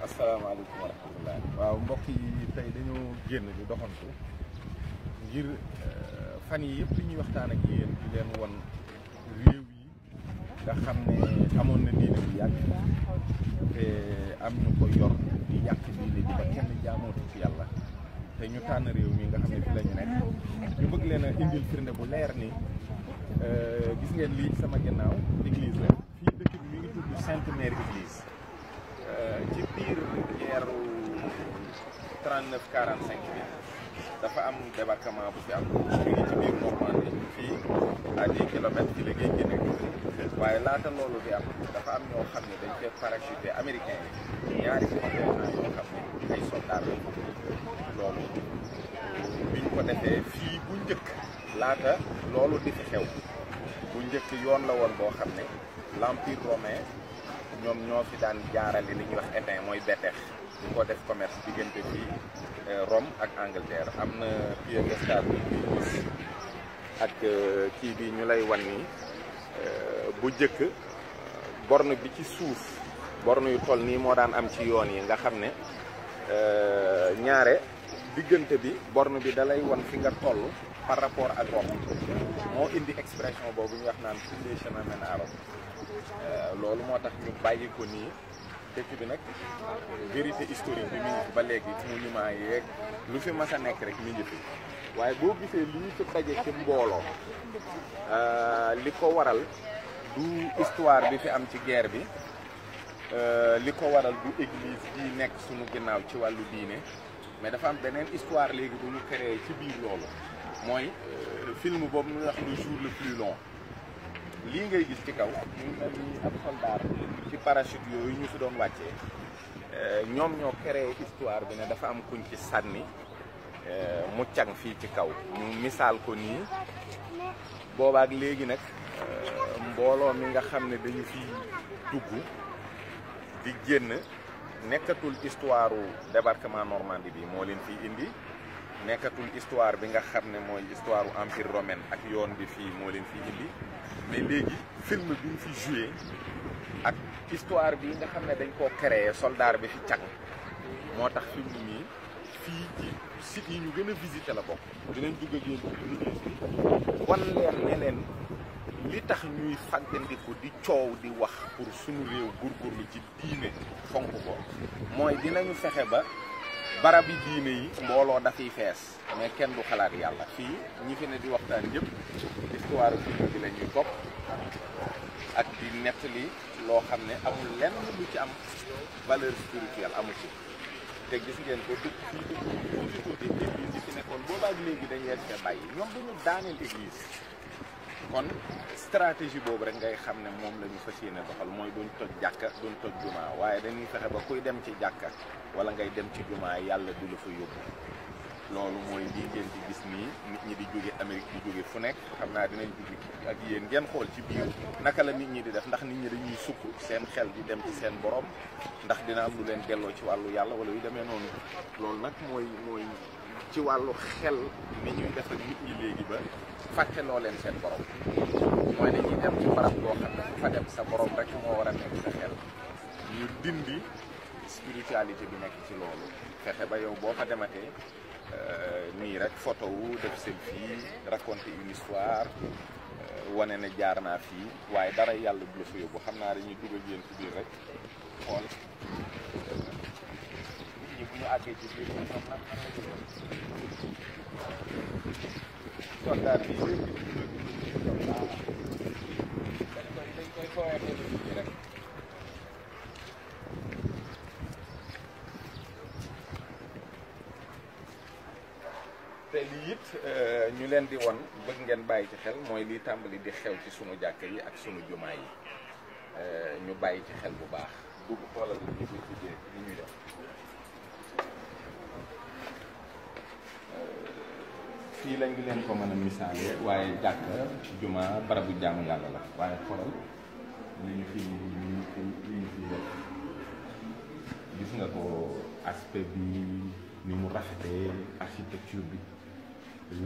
asalaamaaleykum wa rahmatulah. waaw mbokk yi tey dañoo génn di doxantu ngir fan yi yëpp li ñuy waxtaan ak yéen di leen won réew yi nga xam ne amoon na diine bu yàgg te am ñu ko yor di yàq diine bi ba kenn jaamootu ci yàlla te ñu tànn réew mi nga xam ne fi la ñu nekk ñu bëgg leen a indil firnde bu leer ni gis ngeen lii sama gannaaw église la fii dëkk bi mi ngi tudd Sainte Mère Église. ci biir guerre 39-45 bi dafa am débarquement bu fi am mi ngi ci biir Normandie fii à 10 kilomètres ci la géej gi nekk waaye laata loolu di am dafa am ñoo xam ne dañ fee parachuté américain yi ñaari contingent yoo xam ne ay soldats lañ loolu biñ ko defee fii bu njëkk laata loolu di fi xew bu njëkk yoon la woon boo xam ne l'empire romain ñoom ñoo fi daan jaarale li ñuy wax étain mooy betex di ko def commerce diggante fii Rome ak Angleterre am na piédestal bi gis ak kii bi ñu lay wan ni bu njëkk borne bi ci suuf borne yu toll nii moo daan am ci yoon yi nga xam ne ñaare diggante bi borne bi dalay wan fi nga toll par rapport ak Rome moo indi expression boobu ñu wax naan tous les chemins mènent à Rome loolu moo tax ñu bàyyi ko nii dëkk bi nag vérité historique bi mi ngi fi ba léegi monument yeeg lu fi mas a nekk rek mi ngi fi waaye boo gisee li ñu fi daje ci mbooloo li ko waral du histoire bi fi am ci guerre bi li ko waral du église bii nekk sunu ginnaaw ci wàllu diine mais dafa am beneen histoire léegi bu ñu créé ci biir loolu mooy film boobu ñu wax le jour le plus long lii ngay gis ci kaw ñu mel ni ab soldat ci parachute yooyu ñu fi doon wàccee ñoom ñoo créé histoire bi ne dafa am kuñ ci sànni mu càng fii ci kaw ñu misaal ko nii boobaak léegi nag mbooloo mi nga xam ne dañu fi dugg di génn nekkatul histoire u débarquement Normandie bi moo leen fiy indi nekkatul histoire bi nga xam ne mooy histoire u empire romain ak yoon bi fii moo leen fiy indi mais léegi film bi ñu fi joué ak histoire bi nga xam ne dañ koo créé soldat bi fi càng moo tax film nii fii ci site yi ñu gën a visité la bokk dinañ dugg ak yéen ci wan leen ne leen li tax ñuy fàggandiku di coow di wax pour suñu réew góorgóorlu ci diine fonk ko mooy dinañu fexe ba barab yi diine yi mbooloo dafay fees mais kenn du xalaat yàlla fii ñi fi ne di waxtaan yëpp histoire film bi la ñuy topp ak di nettali loo xam ne amul lenn lu ci am valeur spirituelle amu ci te gis ngeen ko dëkk fii tuuti tuuti église yi fi nekkoon boobaak léegi dañ leen fee bàyyi ñoom dañu daaneel église kon stratégie boobu rek ngay xam ne moom la ñu fas yéene doxal mooy duñ toj jàkka duñ toj jumaa waaye dañuy fexe ba kuy dem ci jàkka wala ngay dem ci jumaa yàlla du la fa yóbbu loolu mooy lii ngeen di gis nii nit ñi di jóge Amérique di jóge fu nekk xam naa dinañ dugg ak yéen ngeen xool ci biir naka la nit ñi di def ndax nit ñi dañuy sukk seen xel di dem ci seen borom ndax dina am lu leen delloo ci wàllu yàlla wala yu demee noonu loolu nag mooy ci wàllu xel ni ñuy def ak nit ñi léegi ba fàtte loo leen seen borom mooy dañuy dem ci barab boo xam ne fa dem sa borom rek moo war a nekk sa xel ñu dindi spiritualité bi nekk ci loolu fexe ba yow boo fa dematee nii rek photo wu def selfie raconter une histoire wane ne jaar naa fii waaye dara yàlla du la fa yóbbu xam naa dañuy dugg ak yéen ci biir rek xool ñi bu ñu àggee ci biir ñoom nag soldat bi dañ koy fooyee rek te lii it ñu leen di won bëgg ngeen bàyyi ci xel mooy lii tàmbali di xew ci sunu jàkka yi ak sunu jumaa yi ñu bàyyi ci xel bu baax dugg xoolal li ñuy def fii lañ ngi leen ko mën a misaale waaye jàkka jumaa barabu jaamu yàlla la waaye xoolal li ñu fi def gis nga ko aspect bi ni mu rafetee architecture bi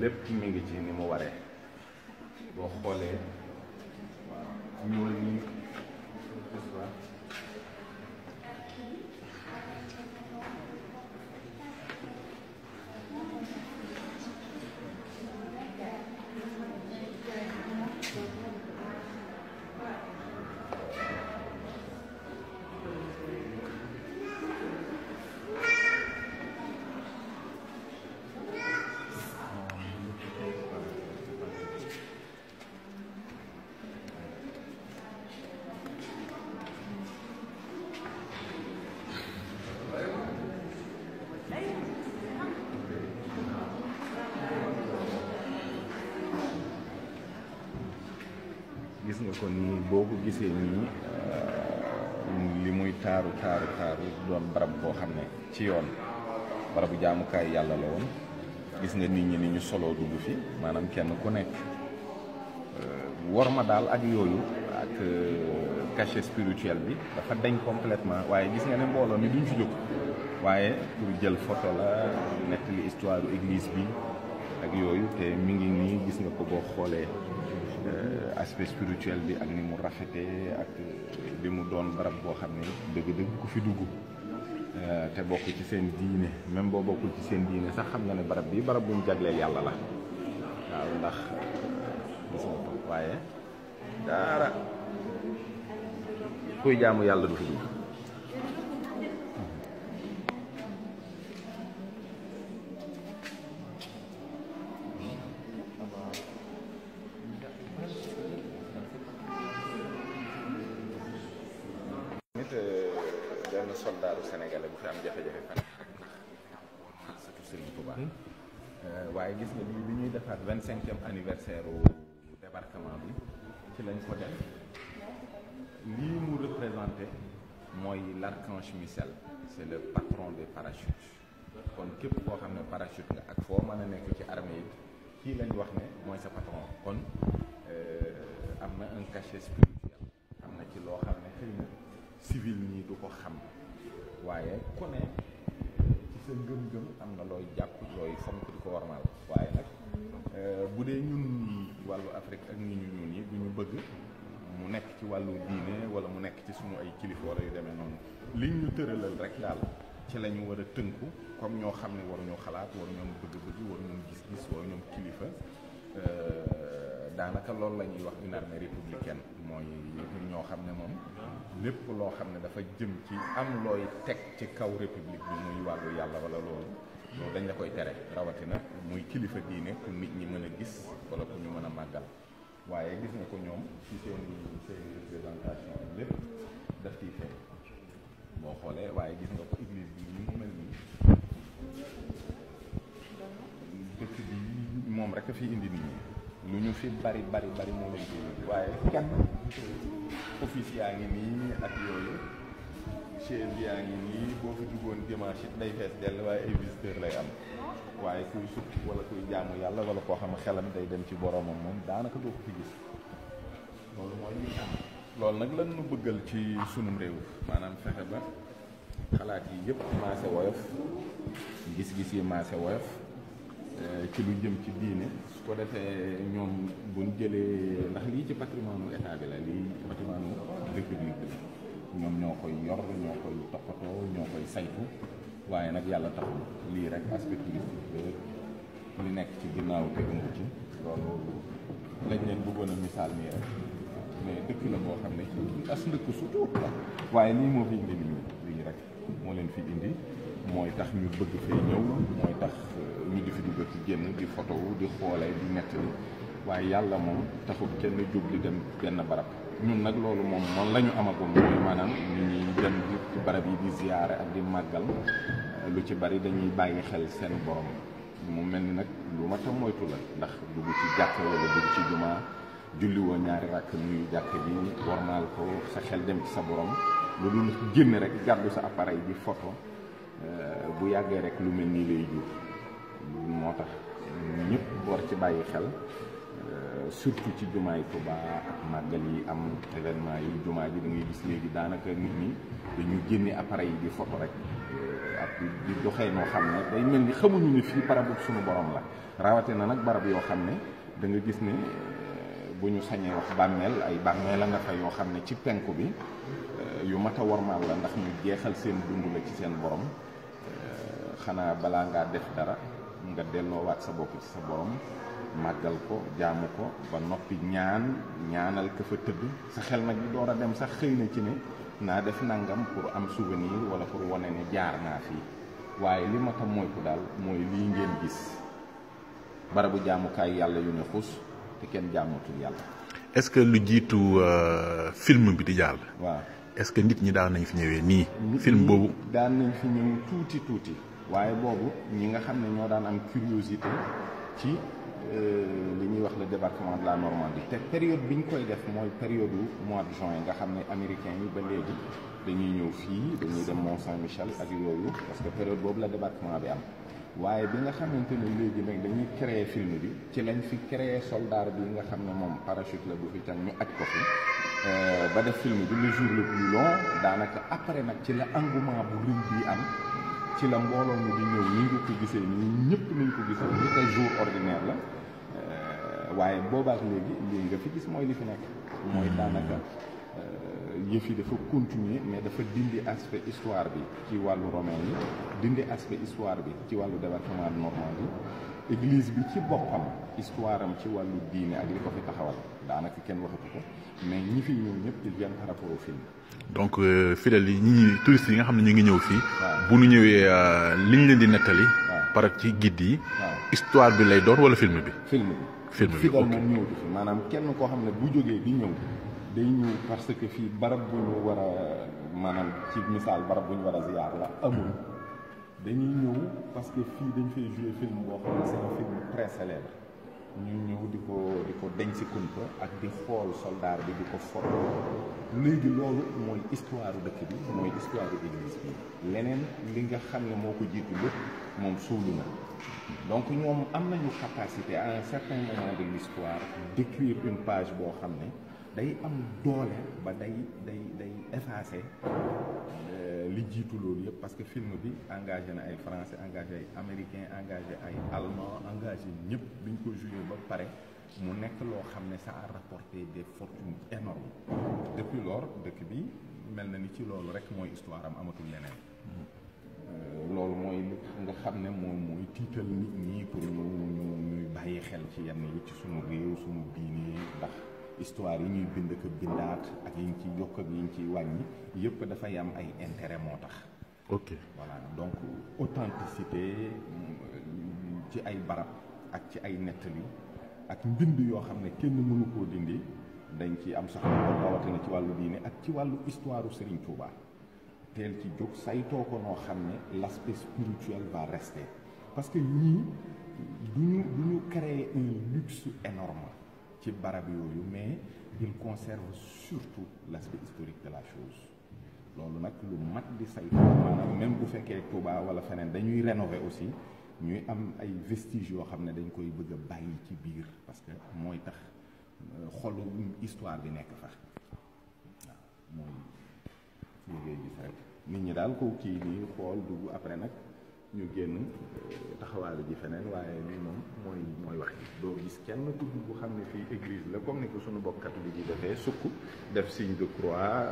lépp mi ngi ci ni mu waree boo xoolee ñuul ni kon nii boo ko gisee nii li muy taaru doon barab boo xam ne ci yoon barabu jaamukaay yàlla la woon. gis nga nit ñi ni ñu soloo dugg fi maanaam kenn ku nekk war ma daal ak yooyu ak cachet spirituel bi dafa dañ complètement waaye gis nga ne mbooloo mi duñ fi jóg waaye pour jël photo la nettali histoire église bi ak yooyu te mi ngi nii gis nga ko boo xoolee aspect spirituel bi ak ni mu rafetee ak li mu doon barab boo xam ne dëgg-dëgg ku fi dugg te bokk ci seen diine même boo bokkul ci seen diine sax xam nga ne barab bi barab bu ñu jagleel yàlla la waaw ndax gis nga ko waaye dara kuy jaamu yàlla du fi dugg. benn soldaaru sénégalais bu fi am jafe-jafe fan surtout Serigne Touba waaye gis nga bi ñuy defaat 25e anniversaire u débarquement bi ci lañ ko def lii mu représenté mooy l'archange Michel c'est le patron des parachutes kon képp koo xam ne parachute nga ak foo mën a nekk ci armée yi kii lañ wax ne mooy sa patron kon am na un cachet spirituel am na ci loo xam ne xëy na civil nii du ko xam waaye ku ne ci sa ngëm-ngëm am na looy jàpp looy fonk di ko warmal waaye nag bu dee ñun wàllu Afrique ak ñi ñu ñun yi du ñu bëgg mu nekk ci wàllu diine wala mu nekk ci suñu ay kilifa wala yu demee noonu liñ ñu tëralal rek daal ci la ñu war a tënku comme ñoo xam ne waruñu xalaat waruñu bëgg-bëgg waruñu gis-gis waruñu kilifa daanaka loolu la ñuy wax une armée républicaine mooy ñoo xam ne moom lépp loo xam ne dafa jëm ci am looy teg ci kaw république bi muy wàllu yàlla wala loolu dañ la koy tere rawatina muy kilifa diine ku nit ñi mën a gis wala ku ñu mën a màggal waaye gis nga ko ñoom ci seen représentation lépp daf ciy feeñ boo xoolee waaye gis nga ko église bi ni mu mel nii dëkk bi moom rek a fi indi nit ñi lu ñu fi bari moo leen fi waaye kenn office yaa ngi nii ak yooyu chaise yaa ngi nii boo fi duggoon dimanche it day fees dell waaye ay visiteur lay am waaye kuy sukk wala kuy jaamu yàlla wala koo xam ne xelam day dem ci boromam moom daanaka doo ko fi gis loolu mooy li am loolu nag lan nu bëggal ci sunum réew maanaam fexe ba xalaat yi yëpp maase woyof gis-gis yi maase woyof ci lu jëm ci diine su ko defee ñoom buñ jëlee ndax lii ci patrimoine état bi la lii patrimoine république bi ñoom ñoo koy yor ñoo koy toppatoo ñoo koy saytu waaye nag yàlla taxul lii rek aspect touristique li nekk ci ginnaaw te ëmb ci loolu lañ leen bëggoon a misaal nii rek mais dëkk la boo xam ne as ndëkk surtout la waaye lii moo fi indi nit ñi lii rek moo leen fi indi mooy tax ñu bëgg fee ñëw mooy tax ñu di fi dugg ci génn di photo di xoole di nettali waaye yàlla moom taxul kenn jóg di dem benn barab ñun nag loolu moom noonu la ñu amagum mooy maanaam ñu ñuy dem ci barab yi di ziyaare ak di màggal lu ci bari dañuy bàyyi xel seen borom mu mel ni nag lu ma tam moytu la ndax dugg ci jàkk wala dugg ci jumaa julli woo ñaari rakk nuyu jàkk bi warmaal ko sa xel dem ci sa borom lu dul génn rek gàddu sa appareil di photo bu yàggee rek lu mel nii lay jur moo tax ñëpp war ci bàyyi xel surtout ci jumaa yi Tuuba ak màggal yi am événement yi jumaa ji da ngay gis léegi daanaka nit ñi dañu génne appareil yi di photo rek ak di doxee noo xam ne day mel ni xamuñu ne fii barabu suñu borom la rawatina nag barab yoo xam ne da nga gis ne bu ñu sañee wax bàmmeel ay bàmmeel la nga fa yoo xam ne ci penku bi yu mat a wormaal la ndax ñu jeexal seen dund la ci seen borom xanaa balaa ngaa def dara nga delloowaat sa bopp ci sa borom màggal ko jaamu ko ba noppi ñaanal ka fa tëdd sa xel nag di door a dem sax xëy na ci ne naa def nangam pour am souvenir wala pour wane ne jaar naa fii waaye li ma tam moytu daal mooy lii ngeen gis barabu jaamukaay yàlla yu ne xus te kenn jaamutul yàlla. est-ce que lu jiitu film bi di jàll. waaw est-ce que nit ñi daan nañ fi ñëwee nii. film boobu daan nañ fi ñëw tuuti waaye boobu ñi nga xam ne ñoo daan am curiosité ci li ñuy wax le débarquement de la Normandie te période bi ñu koy def mooy période mois de juin nga xam ne américains yi ba léegi dañuy ñëw fii dañuy dem Mont Saint-Michel ak yooyu parce que période boobu la débarquement bi am waaye bi nga xamante ne léegi nag dañuy créer film bi ci lañ fi créer soldat bi nga xam ne moom parachute la bu fi tan ñu aj ko fi ba def film bi le jour le plus long daanaka après nag ci la engouement bu rëy bi am ci la mbooloo mi di ñëw ni nga ko gisee nii ñëpp nañ ko gisee ni tey jour ordinaire la waaye boobaak léegi lii nga fi gis mooy li fi nekk mooy daanaka yëf yi dafa continuer mais dafa dindi aspect histoire bi ci wàllu romain yi dindi aspect histoire bi ci wàllu débarquement de Normandie église bi ci boppam histoire am ci wàllu diine ak li ko fi taxawal daanaka kenn waxatu ko mais ñi fi ñëw ñëpp ils viennent par rapport au film. donc fidèles yi ñi touristes yi nga xam ne ñu ngi ñëw fii. bu ñu ñëwee liñ leen di nettali. par ci guide yi. histoire bi lay doon wala film bi. film bi fidèle moom ñëwatu fi maanaam kenn koo xam ne bu jógee di ñëw day ñëw parce que fii barab bu ñu war a maanaam ci misaal barab bu ñu war a ziyaar la amul dañuy ñëw parce que fii dañ fay jouer film boo xam ne c'est un film très célèbre ñu ñëw di ko denc si kumpa ak di xool soldat bi di ko foto léegi loolu mooy histoire dëkk bi mooy histoire église bi leneen li nga xam ne moo ko jiitu lépp moom suulu na donc ñoom am nañu capacité à un certain moment de l'histoire d'écrire une page boo xam ne day am doole ba day effacer li jiitu loolu yëpp parce que film bi engagé na ay français engagé ay américain engagé ay allemand engagé ñëpp biñ ko joué ba pare mu nekk loo xam ne ça a rapporté des fortunes énormes depuis lors dëkk bi mel na ni ci loolu rek mooy histoire am amatul leneen loolu mooy nga xam ne moom mooy tiital nit ñi pour ñuy bàyyi xel ci yenn yi ci sunu réew sunu diine ndax histoire yi ñuy bind ko bindaat ak yi ñu ciy yokk ak yi ñu ciy wàññi yëpp dafay am ay intérêt moo tax. ok voilà donc authenticité ci ay barab ak ci ay nettali ak mbind yoo xam ne kenn mënu koo dindi dañ ci am soxla rawatina ci wàllu diine ak ci wàllu histoire Serigne Touba teel ci jóg saytoo ko noo xam ne l'aspect spirituel va rester parce que ñii duñu créer un luxe énorme ci barab yooyu mais il conserve surtout l'aspect historique de la chose loolu nag lu mat di saytu maanaam même bu fekkee Touba wala feneen dañuy rénover aussi ñuy am ay vestiges yoo xam ne dañ koy bëgg a bàyyi ci biir parce que mooy tax xolu histoire bi nekk fa waaw mooy liggéey gis rek nit ñi daal ko kii nii xool dugg après nag ñu génn taxawaale ji feneen waaye lii moom mooy wax ji doo gis kenn ku dugg xam ne fii église la comme ni ko suñu bokk catholique yi defee sukk def signe de croix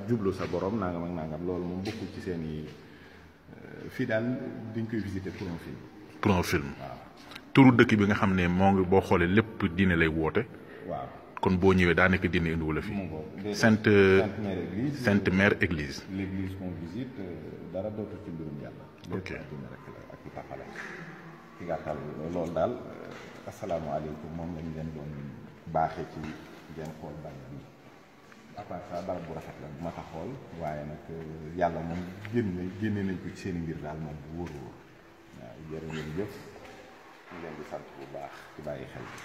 jublu sa borom nangam ak nangam loolu moom bokkul ci seen i fii daal dañ koy visiter pour un film. pour un film. waaw turu dëkk bi nga xam ne moo ngi boo xoolee lépp diine lay woote. waaw kon boo ñëwee daa nekk diine indiwu la fi. Sainte Mère Église. l'église qu'on visite dara dootu ci mbirum yàlla. ok lépp rek la ak i taxale ci gàttal loolu daal asalaamaaleykum moom lañ leen doon baaxee ci ngeen xool barab bi à part ça barab bu rafet la bu ma tax xool waaye nag yàlla moom génne nañ ko ci seen mbir daal moom bu wóor-wóor waaw jërë ngeen jëf ñu leen di sant bu baax ci bàyyi xel bi.